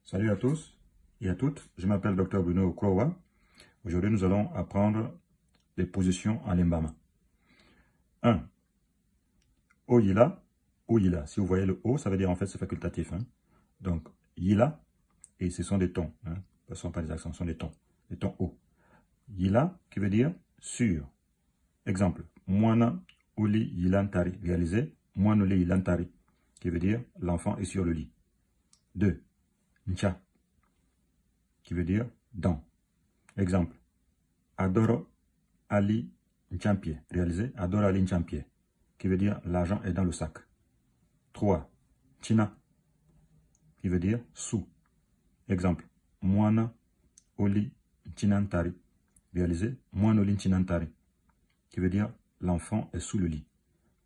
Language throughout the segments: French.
Salut à tous et à toutes, je m'appelle Dr Bruno Okrowa. Aujourd'hui, nous allons apprendre les positions en lembama. 1. O yila, O yila. Si vous voyez le O, ça veut dire en fait c'est facultatif. Donc, yila, et ce sont des tons. Ce ne sont pas des accents, ce sont des tons. Les tons O. Yila, qui veut dire sur. Exemple, Mwana uli yilantari. Réalisé, Mwana uli yilantari, qui veut dire l'enfant est sur le lit. 2. Ncha, qui veut dire dans. Exemple, Adoro Ali Nchampie. Réalisé, Adoro Ali Nchampie, qui veut dire l'argent est dans le sac. 3. China, qui veut dire sous. Exemple, Mwana Oli Chinantari. Réalisé, Mwana Oli Chinantari, qui veut dire l'enfant est sous le lit.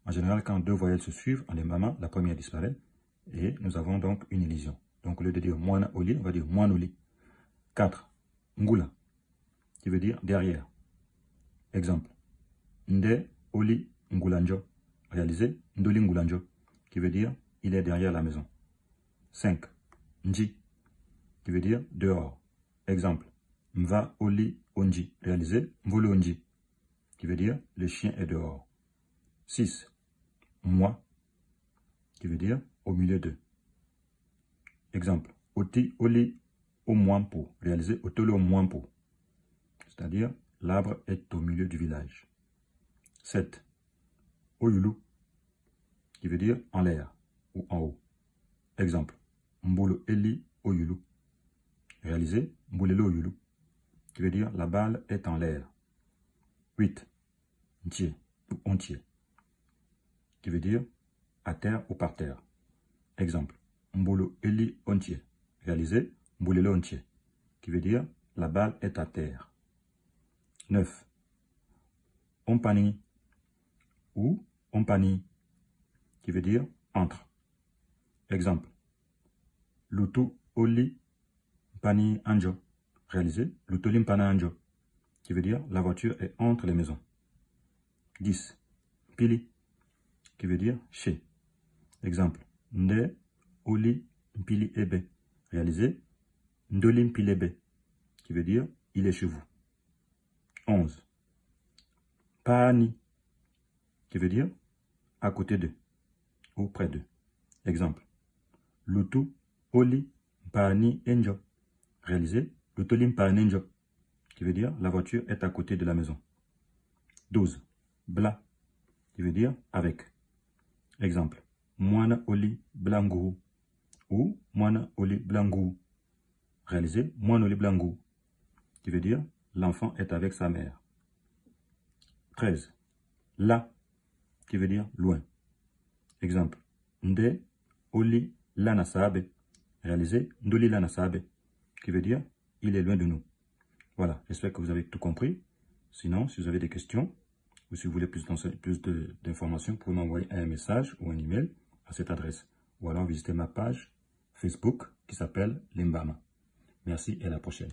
En général, quand deux voyelles se suivent en lembama, la première disparaît et nous avons donc une illusion. Donc, au lieu de dire Mwana Oli, on va dire Mwana Oli. 4. Ngula, qui veut dire derrière. Exemple, Nde Oli Ngulanjo. Réalisé, Ndoli Ngulanjo, qui veut dire il est derrière la maison. 5. Nji, qui veut dire dehors. Exemple, Mva Oli Onji. Réalisé, Mvolo Onji, qui veut dire le chien est dehors. 6. Moi, qui veut dire au milieu d'eux. Exemple, Oti Oli Omwampo. Réalisé, Otolo Omwampo, c'est-à-dire l'arbre est au milieu du village. 7. Oyulu, qui veut dire en l'air ou en haut. Exemple, Mbolo Eli Oyulu. Réalisé, Mbolelo Oyulu, qui veut dire la balle est en l'air. 8. Ntie ou entier, qui veut dire à terre ou par terre. Exemple, Mbolo Eli Ontier. Réalisé, Mbolelo Ontier, qui veut dire la balle est à terre. 9. Ompani ou Ompani, qui veut dire entre. Exemple, Lutu Oli Pani Anjo. Réalisé, Lutolim Pana Anjo, qui veut dire la voiture est entre les maisons. 10. Pili, qui veut dire chez. Exemple, Nde Oli Pili Ebe. Réalisé, Ndolim Pilebe, qui veut dire il est chez vous. 11. Pani, qui veut dire à côté d'eux ou près d'eux. Exemple, Lutu Oli Pani Enjo. Réalisé, Lutolim Pani Enjo, qui veut dire la voiture est à côté de la maison. 12. Bla, qui veut dire avec. Exemple, Mwana Oli Blangu ou Mwana Oli Blangu. Réalisé, Mwana Oli Blangu, qui veut dire l'enfant est avec sa mère. 13. La, qui veut dire loin. Exemple, Nde Oli Lanasabe. Réalisé, Ndoli Lanasabe, qui veut dire il est loin de nous. Voilà, j'espère que vous avez tout compris. Sinon, si vous avez des questions ou si vous voulez plus d'informations, vous pouvez m'envoyer un message ou un email à cette adresse. Ou alors visiter ma page Facebook qui s'appelle Lembama. Merci et à la prochaine.